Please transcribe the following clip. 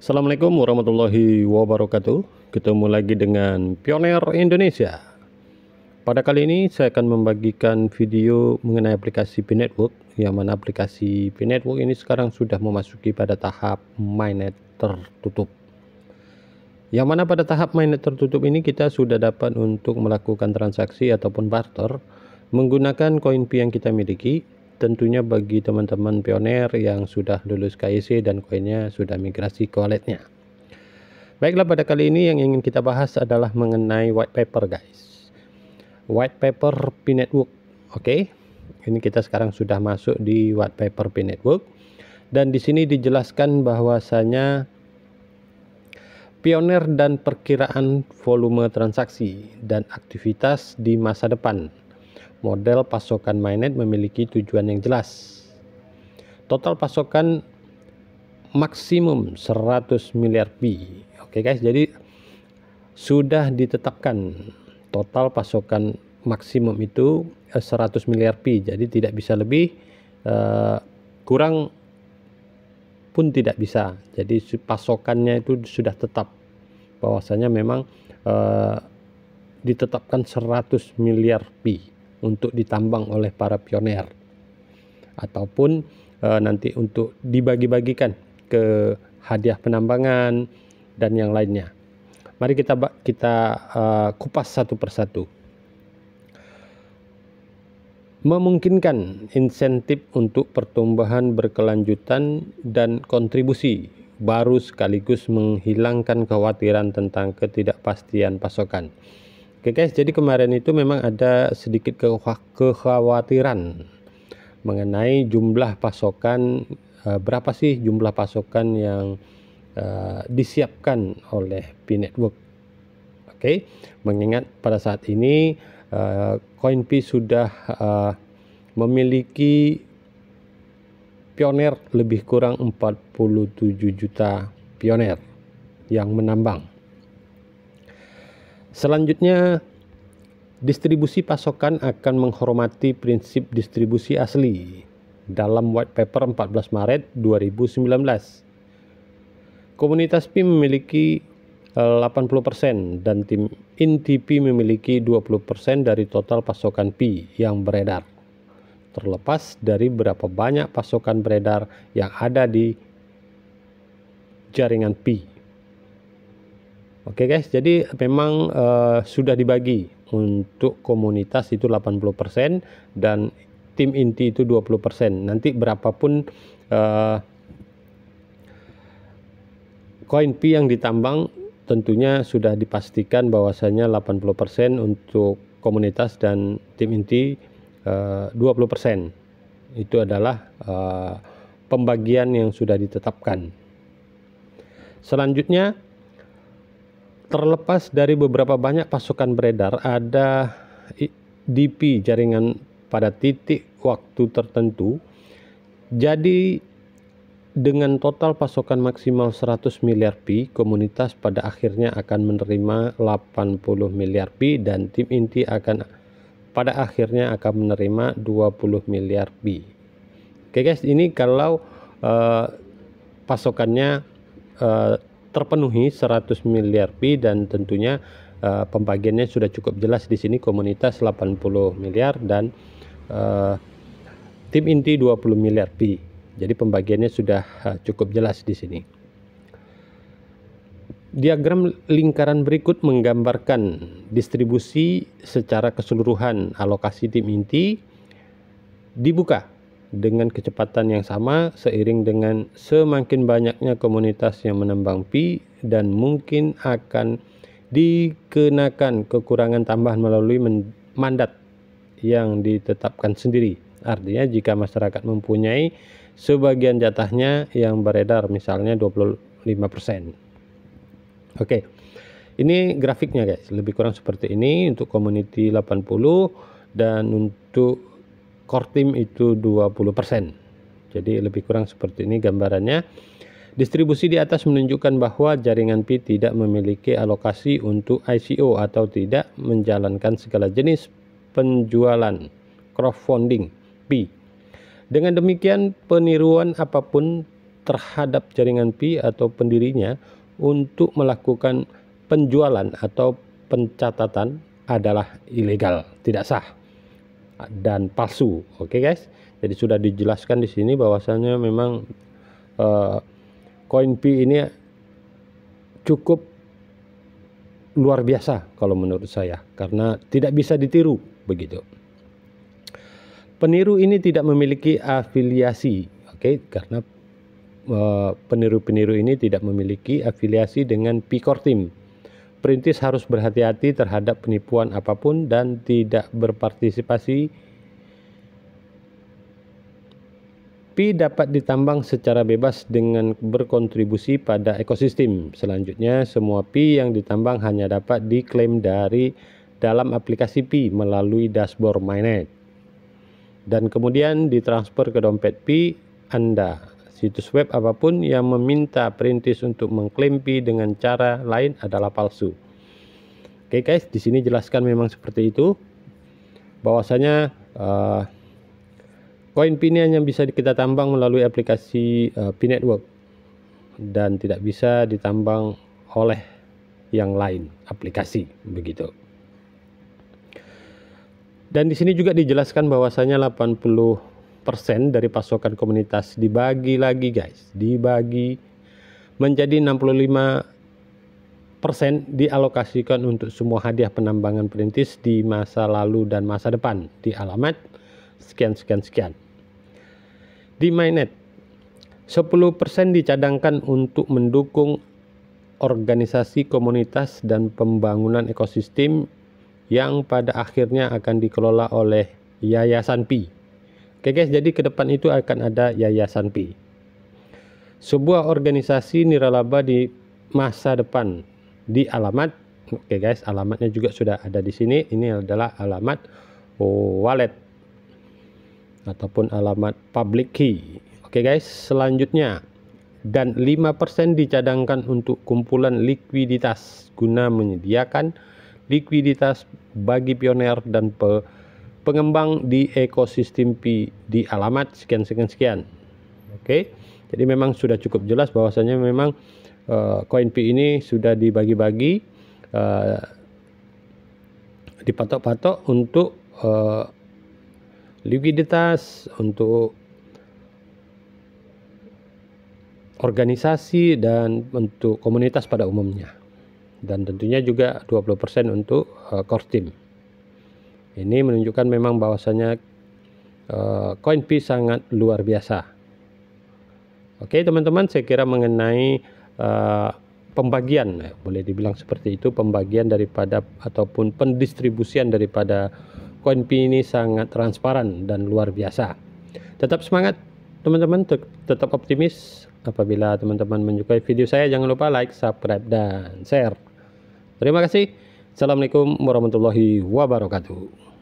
Assalamualaikum warahmatullahi wabarakatuh. Ketemu lagi dengan Pioneer Indonesia. Pada kali ini saya akan membagikan video mengenai aplikasi P-Network, yang mana aplikasi P-Network ini sekarang sudah memasuki pada tahap mainnet tertutup. Yang mana pada tahap mainnet tertutup ini kita sudah dapat untuk melakukan transaksi ataupun barter menggunakan koin P yang kita miliki. Tentunya bagi teman-teman pioner yang sudah lulus KIC dan koinnya sudah migrasi ke walletnya. Baiklah, pada kali ini yang ingin kita bahas adalah mengenai white paper, guys. White paper P-Network. Oke. Ini kita sekarang sudah masuk di white paper P-Network dan di sini dijelaskan bahwasanya pioner dan perkiraan volume transaksi dan aktivitas di masa depan. Model pasokan mainnet memiliki tujuan yang jelas. Total pasokan maksimum 100 miliar P. Oke guys, jadi sudah ditetapkan total pasokan maksimum itu 100 miliar P. Jadi tidak bisa lebih, kurang pun tidak bisa. Jadi pasokannya itu sudah tetap, bahwasanya memang ditetapkan 100 miliar P untuk ditambang oleh para pioner ataupun nanti untuk dibagi-bagikan ke hadiah penambangan dan yang lainnya. Mari kita kupas satu persatu. Memungkinkan insentif untuk pertumbuhan berkelanjutan dan kontribusi baru sekaligus menghilangkan kekhawatiran tentang ketidakpastian pasokan. Oke guys, jadi kemarin itu memang ada sedikit kekhawatiran mengenai jumlah pasokan, berapa sih jumlah pasokan yang disiapkan oleh P-Network. Oke, mengingat pada saat ini koin P sudah memiliki pioner lebih kurang 47 juta pioner yang menambang. Selanjutnya, distribusi pasokan akan menghormati prinsip distribusi asli dalam white paper 14 Maret 2019. Komunitas P memiliki 80% dan tim inti P memiliki 20% dari total pasokan P yang beredar, terlepas dari berapa banyak pasokan beredar yang ada di jaringan P. Oke guys, jadi memang sudah dibagi untuk komunitas itu 80% dan tim inti itu 20%. Nanti berapapun koin P yang ditambang tentunya sudah dipastikan bahwasanya 80% untuk komunitas dan tim inti 20%. Itu adalah pembagian yang sudah ditetapkan. Selanjutnya, terlepas dari beberapa banyak pasokan beredar, ada DP jaringan pada titik waktu tertentu. Jadi dengan total pasokan maksimal 100 miliar P, komunitas pada akhirnya akan menerima 80 miliar P dan tim inti pada akhirnya akan menerima 20 miliar P. Oke guys, ini kalau pasokannya terpenuhi 100 miliar P dan tentunya pembagiannya sudah cukup jelas di sini, komunitas 80 miliar dan tim inti 20 miliar P. Jadi pembagiannya sudah cukup jelas di sini. Diagram lingkaran berikut menggambarkan distribusi secara keseluruhan alokasi tim inti dibuka dengan kecepatan yang sama seiring dengan semakin banyaknya komunitas yang menambang P dan mungkin akan dikenakan kekurangan tambahan melalui mandat yang ditetapkan sendiri. Artinya jika masyarakat mempunyai sebagian jatahnya yang beredar misalnya 25%. Oke. Ini grafiknya guys, lebih kurang seperti ini untuk community 80 dan untuk core team itu 20%. Jadi lebih kurang seperti ini gambarannya. Distribusi di atas menunjukkan bahwa jaringan P tidak memiliki alokasi untuk ICO atau tidak menjalankan segala jenis penjualan crowdfunding P. Dengan demikian, peniruan apapun terhadap jaringan Pi atau pendirinya untuk melakukan penjualan atau pencatatan adalah ilegal, tidak sah dan palsu. Oke guys, jadi sudah dijelaskan di sini bahwasanya memang koin Pi ini cukup luar biasa kalau menurut saya, karena tidak bisa ditiru begitu. Peniru ini tidak memiliki afiliasi, oke, karena peniru-peniru ini tidak memiliki afiliasi dengan Pi Core Team. Perintis harus berhati-hati terhadap penipuan apapun dan tidak berpartisipasi. Pi dapat ditambang secara bebas dengan berkontribusi pada ekosistem. Selanjutnya, semua Pi yang ditambang hanya dapat diklaim dari dalam aplikasi Pi melalui dashboard mainnet, dan kemudian ditransfer ke dompet Pi Anda. Situs web apapun yang meminta perintis untuk mengklaim Pi dengan cara lain adalah palsu. Oke guys, di sini jelaskan memang seperti itu, bahwasanya koin Pi ini hanya bisa kita tambang melalui aplikasi Pi Network dan tidak bisa ditambang oleh yang lain aplikasi begitu. Dan di sini juga dijelaskan bahwasanya 80% dari pasokan komunitas dibagi lagi guys, dibagi menjadi 65% dialokasikan untuk semua hadiah penambangan perintis di masa lalu dan masa depan di alamat sekian. Di mainnet 10% dicadangkan untuk mendukung organisasi komunitas dan pembangunan ekosistem yang pada akhirnya akan dikelola oleh Yayasan Pi. Oke guys, jadi ke depan itu akan ada Yayasan Pi, sebuah organisasi nirlaba di masa depan di alamat. Oke guys, alamatnya juga sudah ada di sini. Ini adalah alamat wallet ataupun alamat public key. Oke guys, selanjutnya, dan 5% dicadangkan untuk kumpulan likuiditas guna menyediakan likuiditas bagi pioner dan pengembang di ekosistem Pi di alamat sekian. Oke, jadi memang sudah cukup jelas bahwasanya memang koin Pi ini sudah dibagi-bagi, dipatok-patok untuk likuiditas, untuk organisasi, dan untuk komunitas pada umumnya, dan tentunya juga 20% untuk core team. Ini menunjukkan memang bahwasanya koin Pi sangat luar biasa. Oke teman-teman, saya kira mengenai pembagian, boleh dibilang seperti itu, pembagian daripada ataupun pendistribusian daripada koin Pi ini sangat transparan dan luar biasa. Tetap semangat teman-teman, tetap optimis. Apabila teman-teman menyukai video saya, jangan lupa like, subscribe, dan share. Terima kasih. Assalamualaikum warahmatullahi wabarakatuh.